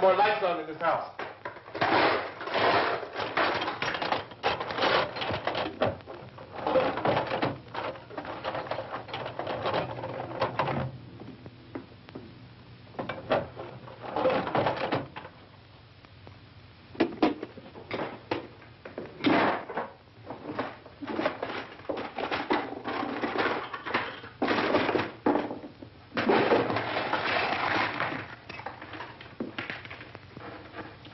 some more lights on in this house.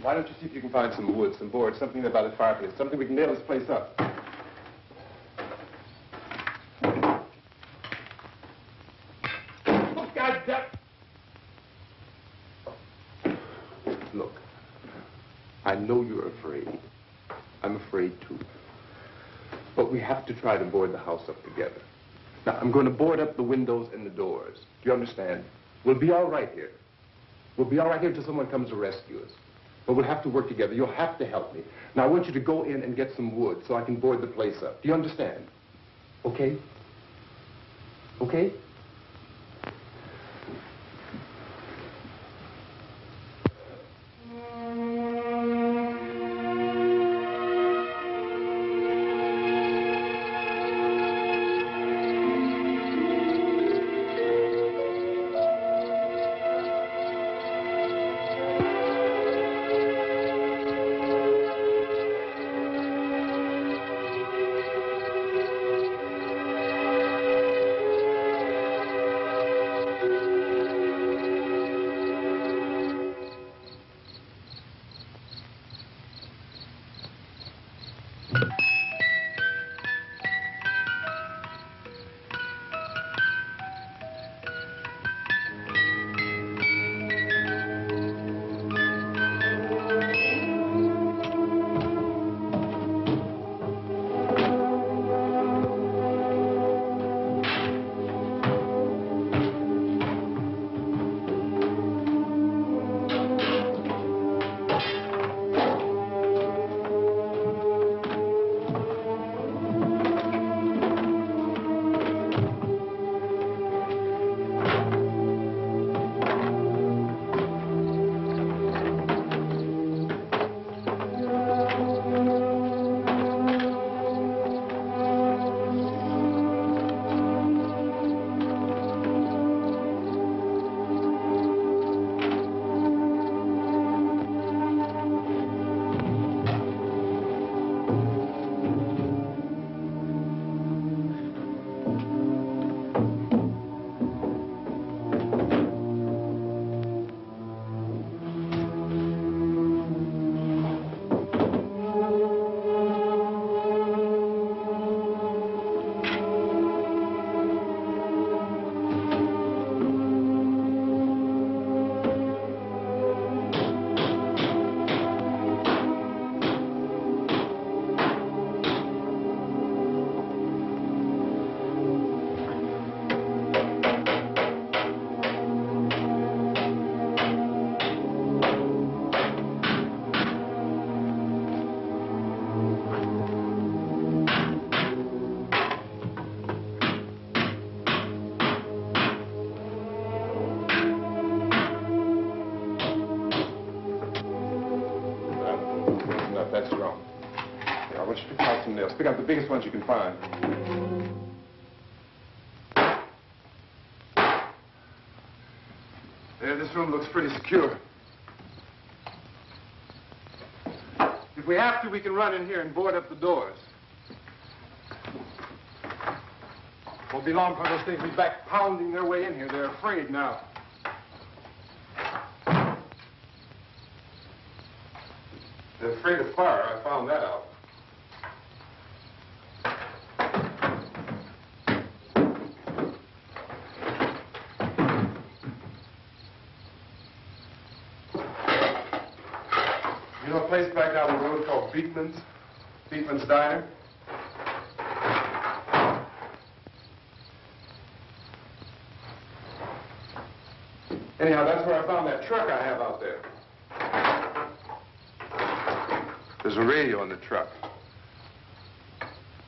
Why don't you see if you can find some wood, some board, something about the fireplace, something we can nail this place up. Oh, God damn. Look, I know you're afraid. I'm afraid too. But we have to try to board the house up together. Now, I'm going to board up the windows and the doors. Do you understand? We'll be all right here. We'll be all right here until someone comes to rescue us. But we'll have to work together. You'll have to help me. Now, I want you to go in and get some wood so I can board the place up. Do you understand? Okay? Okay? That's wrong. Here, I want you to pick out some nails. Pick out the biggest ones you can find. There, this room looks pretty secure. If we have to, we can run in here and board up the doors. Won't be long before those things will be back pounding their way in here. They're afraid now. They're afraid of fire. I found that out. You know a place back down the road called Beekman's? Beekman's Diner? Anyhow, that's where I found that truck I have out there. There's a radio in the truck.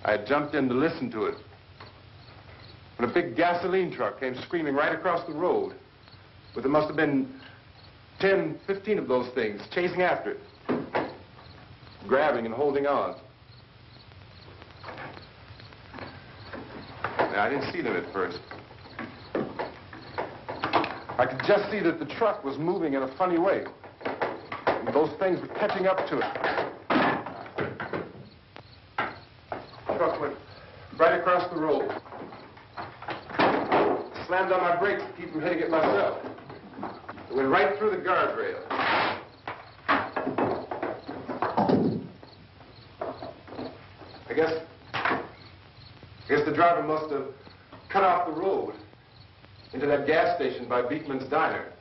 I had jumped in to listen to it when a big gasoline truck came screaming right across the road. But there must have been 10, 15 of those things, chasing after it. Grabbing and holding on. Now, I didn't see them at first. I could just see that the truck was moving in a funny way. And those things were catching up to it. The truck went right across the road. Slammed on my brakes to keep from hitting it myself. It went right through the guardrail. I guess the driver must have cut off the road into that gas station by Beekman's Diner.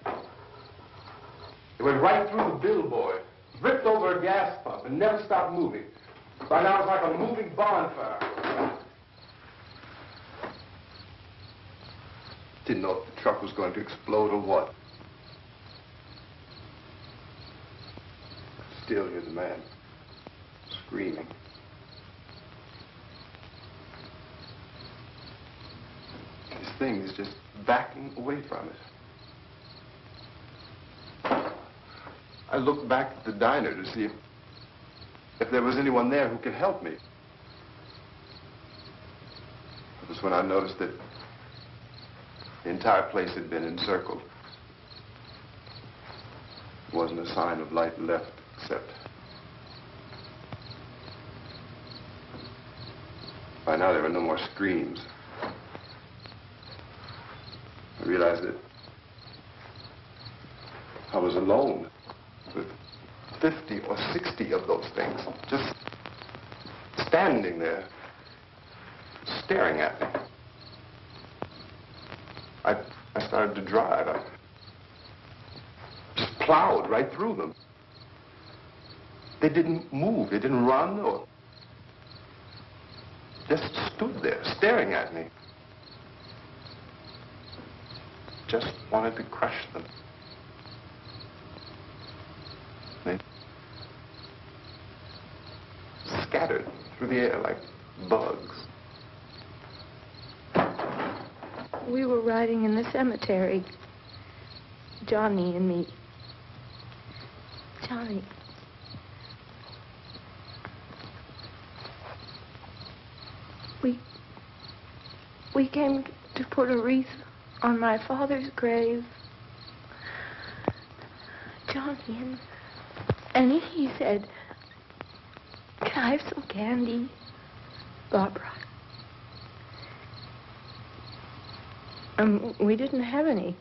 It went right through the billboard, ripped over a gas pump, and never stopped moving. By now, it's like a moving bonfire. Didn't know if the truck was going to explode or what. Still, here's a man screaming. This thing is just backing away from it. I looked back at the diner to see if there was anyone there who could help me. It was when I noticed that the entire place had been encircled. There wasn't a sign of light left, except by now there were no more screams. I realized that I was alone with 50 or 60 of those things, just standing there, staring at me. I started to drive. I just plowed right through them. They didn't move. They didn't run or just stood there staring at me. Just wanted to crush them. They scattered through the air like bugs. We were riding in the cemetery, Johnny and me. Johnny. We came to put a wreath on my father's grave. Johnny, and he said, "Can I have some candy, Barbara?" We didn't have any.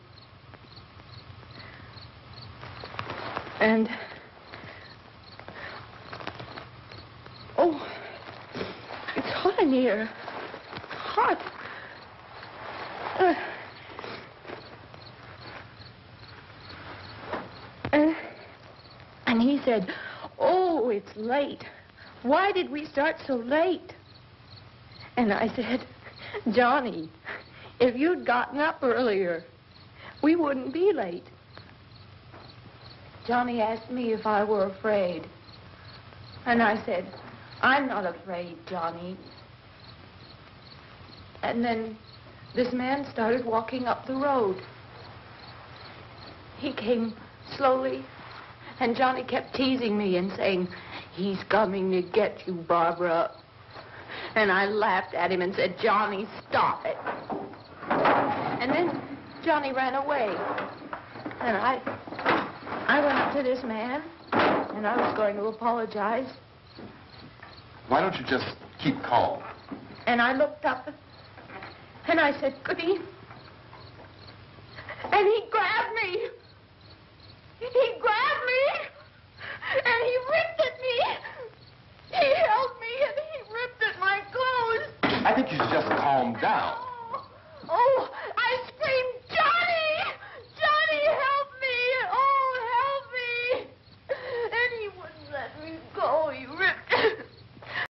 And, oh, it's hot in here. Hot. And he said, "Oh, it's late. Why did we start so late?" And I said, "Johnny, if you'd gotten up earlier, we wouldn't be late." Johnny asked me if I were afraid. And I said, "I'm not afraid, Johnny." And then this man started walking up the road. He came slowly, and Johnny kept teasing me and saying, "He's coming to get you, Barbara." And I laughed at him and said, "Johnny, stop it." And then Johnny ran away. And I went up to this man, and I was going to apologize. Why don't you just keep calm? And I looked up, and I said, "Goody." And he grabbed me. He grabbed me, and he ripped at me. He held me, and he ripped at my clothes. I think you should just calm down.